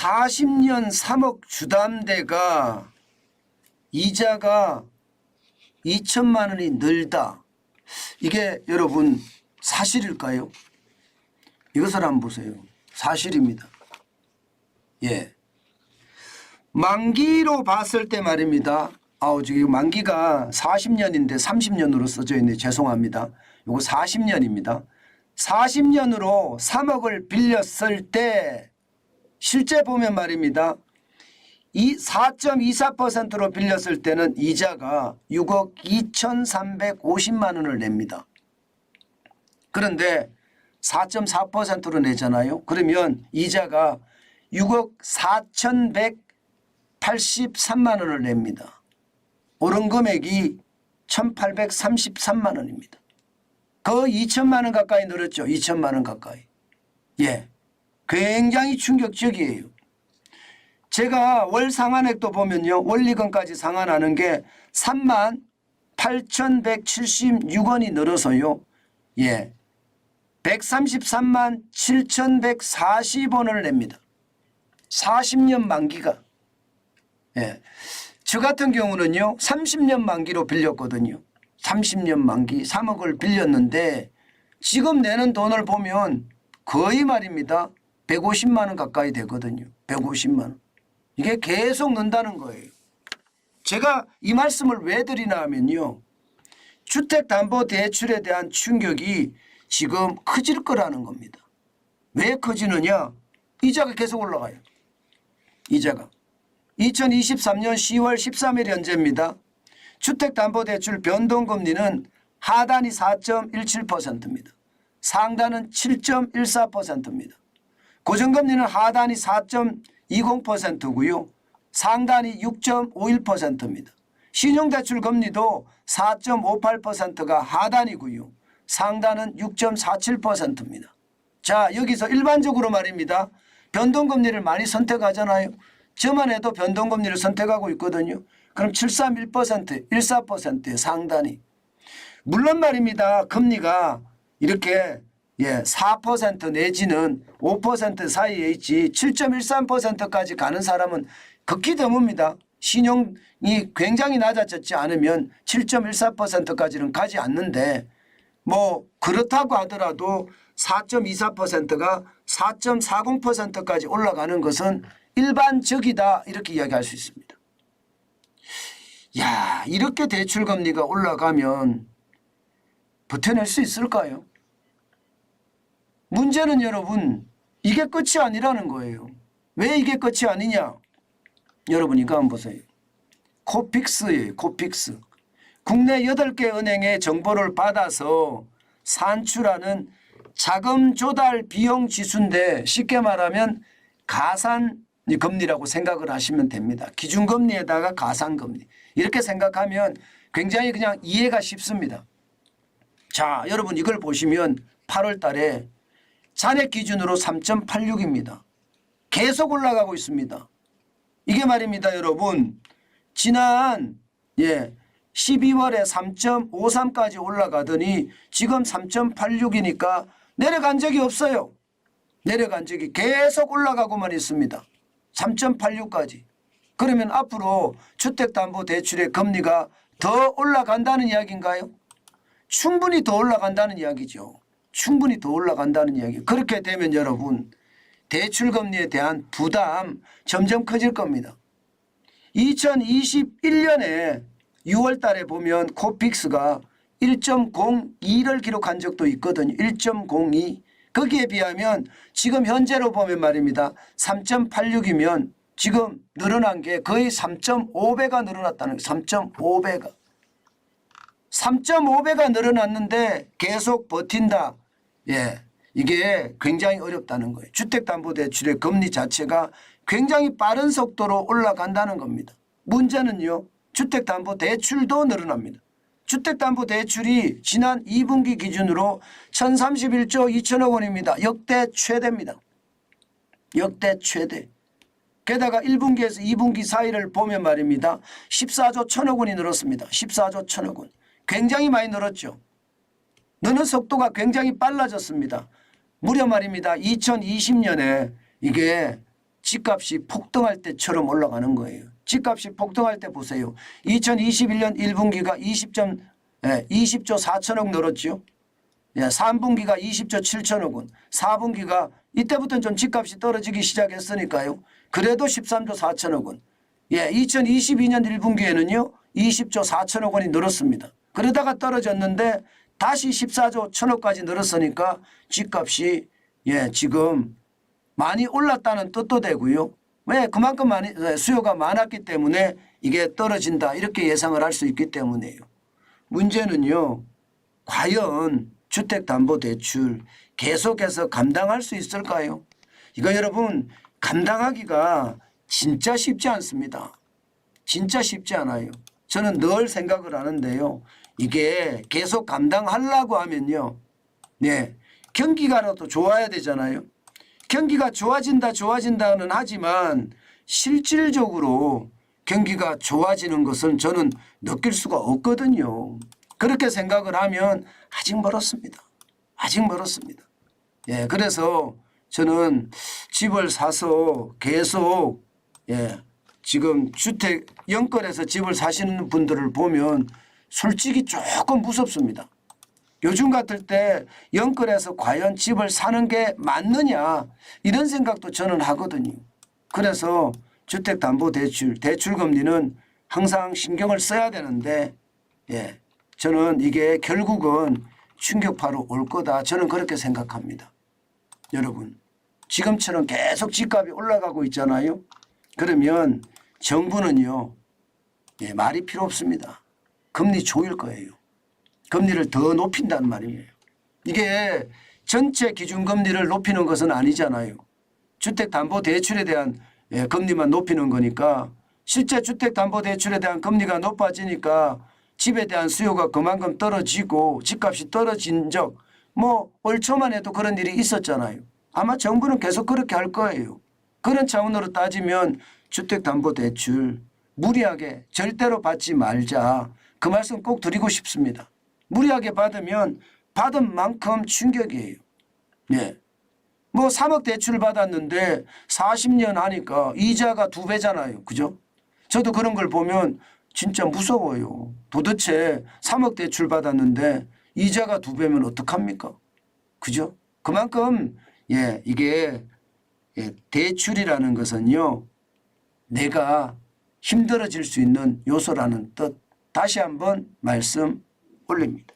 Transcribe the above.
40년 3억 주담대가 이자가 2천만 원이 늘다. 이게 여러분 사실일까요? 이것을 한번 보세요. 사실입니다. 예. 만기로 봤을 때 말입니다. 지금 만기가 40년인데 30년으로 써져 있네. 죄송합니다. 요거 40년입니다. 40년으로 3억을 빌렸을 때 실제 보면 말입니다. 이 4.24%로 빌렸을 때는 이자가 6억 2,350만 원을 냅니다. 그런데 4.4%로 내잖아요. 그러면 이자가 6억 4,183만 원을 냅니다. 오른 금액이 1,833만 원입니다. 거의 2천만 원 가까이 늘었죠. 2천만 원 가까이. 예, 굉장히 충격적이에요. 제가 월 상환액도 보면요. 원리금까지 상환하는 게 38,176원이 늘어서요. 예, 133만 7,140원을 냅니다. 40년 만기가. 예, 저 같은 경우는요. 30년 만기로 빌렸거든요. 30년 만기 3억을 빌렸는데 지금 내는 돈을 보면 거의 말입니다. 150만 원 가까이 되거든요. 150만 원. 이게 계속 는다는 거예요. 제가 이 말씀을 왜 드리나 하면요. 주택담보대출에 대한 충격이 지금 커질 거라는 겁니다. 왜 커지느냐? 이자가 계속 올라가요. 이자가. 2023년 10월 13일 현재입니다. 주택담보대출 변동금리는 하단이 4.17%입니다. 상단은 7.14%입니다. 고정금리는 하단이 4.20%고요. 상단이 6.51%입니다. 신용대출 금리도 4.58%가 하단이고요. 상단은 6.47%입니다. 자, 여기서 일반적으로 말입니다. 변동금리를 많이 선택하잖아요. 저만 해도 변동금리를 선택하고 있거든요. 그럼 7.31%, 14%의 상단이. 물론 말입니다. 금리가 이렇게 4% 내지는 5% 사이에 있지 7.13%까지 가는 사람은 극히 드뭅니다. 신용이 굉장히 낮아졌지 않으면 7.14%까지는 가지 않는데 뭐 그렇다고 하더라도 4.24%가 4.40%까지 올라가는 것은 일반적이다 이렇게 이야기할 수 있습니다. 야, 이렇게 대출금리가 올라가면 버텨낼 수 있을까요? 문제는 여러분 이게 끝이 아니라는 거예요. 왜 이게 끝이 아니냐? 여러분 이거 한번 보세요. 코픽스예요. 코픽스. 국내 8개 은행의 정보를 받아서 산출하는 자금 조달 비용 지수인데 쉽게 말하면 가산금리라고 생각을 하시면 됩니다. 기준금리에다가 가산금리. 이렇게 생각하면 굉장히 그냥 이해가 쉽습니다. 자, 여러분 이걸 보시면 8월 달에 잔액 기준으로 3.86입니다. 계속 올라가고 있습니다. 이게 말입니다. 여러분 지난 12월에 3.53까지 올라가더니 지금 3.86이니까 내려간 적이 없어요. 내려간 적이 계속 올라가고만 있습니다. 3.86까지. 그러면 앞으로 주택담보대출의 금리가 더 올라간다는 이야기인가요? 충분히 더 올라간다는 이야기죠. 충분히 더 올라간다는 이야기. 그렇게 되면 여러분 대출금리에 대한 부담 점점 커질 겁니다. 2021년에 6월 달에 보면 코픽스가 1.02를 기록한 적도 있거든요. 1.02. 거기에 비하면 지금 현재로 보면 말입니다. 3.86이면 지금 늘어난 게 거의 3.5배가 늘어났다는 거예요. 3.5배가. 3.5배가 늘어났는데 계속 버틴다. 예, 이게 굉장히 어렵다는 거예요. 주택담보대출의 금리 자체가 굉장히 빠른 속도로 올라간다는 겁니다. 문제는요. 주택담보대출도 늘어납니다. 주택담보대출이 지난 2분기 기준으로 1,031조 2천억 원입니다. 역대 최대입니다. 역대 최대. 게다가 1분기에서 2분기 사이를 보면 말입니다. 14조 1천억 원이 늘었습니다. 14조 1천억 원. 굉장히 많이 늘었죠. 느는 속도가 굉장히 빨라졌습니다. 무려 말입니다. 2020년에 이게 집값이 폭등할 때처럼 올라가는 거예요. 집값이 폭등할 때 보세요. 2021년 1분기가 20조 4천억 늘었죠. 3분기가 20조 7천억 원, 4분기가 이때부터는 좀 집값이 떨어지기 시작했으니까요. 그래도 13조 4천억 원. 2022년 1분기에는요. 20조 4천억 원이 늘었습니다. 그러다가 떨어졌는데 다시 14조 1천억까지 늘었으니까 집값이 지금 많이 올랐다는 뜻도 되고요. 왜? 그만큼 많이 수요가 많았기 때문에 이게 떨어진다 이렇게 예상을 할 수 있기 때문이에요. 문제는요. 과연 주택담보대출 계속해서 감당할 수 있을까요? 이거 여러분 감당하기가 진짜 쉽지 않습니다. 진짜 쉽지 않아요. 저는 늘 생각을 하는데요. 이게 계속 감당하려고 하면요. 경기가라도 좋아야 되잖아요. 경기가 좋아진다는 하지만 실질적으로 경기가 좋아지는 것은 저는 느낄 수가 없거든요. 그렇게 생각을 하면 아직 멀었습니다. 아직 멀었습니다. 그래서 저는 집을 사서 계속 지금 주택 영끌에서 집을 사시는 분들을 보면 솔직히 조금 무섭습니다. 요즘 같을 때 영끌에서 과연 집을 사는 게 맞느냐 이런 생각도 저는 하거든요. 그래서 주택담보대출, 대출금리는 항상 신경을 써야 되는데 저는 이게 결국은 충격파로 올 거다. 저는 그렇게 생각합니다. 여러분 지금처럼 계속 집값이 올라가고 있잖아요. 그러면 정부는요. 말이 필요 없습니다. 금리 조일 거예요. 금리를 더 높인단 말이에요. 이게 전체 기준금리를 높이는 것은 아니잖아요. 주택담보대출에 대한 금리만 높이는 거니까 실제 주택담보대출에 대한 금리가 높아지니까 집에 대한 수요가 그만큼 떨어지고 집값이 떨어진 적 올 초만 해도 그런 일이 있었잖아요. 아마 정부는 계속 그렇게 할 거예요. 그런 차원으로 따지면 주택담보대출 무리하게 절대로 받지 말자. 그 말씀 꼭 드리고 싶습니다. 무리하게 받으면 받은 만큼 충격이에요. 3억 대출을 받았는데 40년 하니까 이자가 2배잖아요. 그죠? 저도 그런 걸 보면 진짜 무서워요. 도대체 3억 대출 받았는데 이자가 2배면 어떡합니까? 그죠? 그만큼 이게 대출이라는 것은요. 내가 힘들어질 수 있는 요소라는 뜻 다시 한번 말씀 올립니다.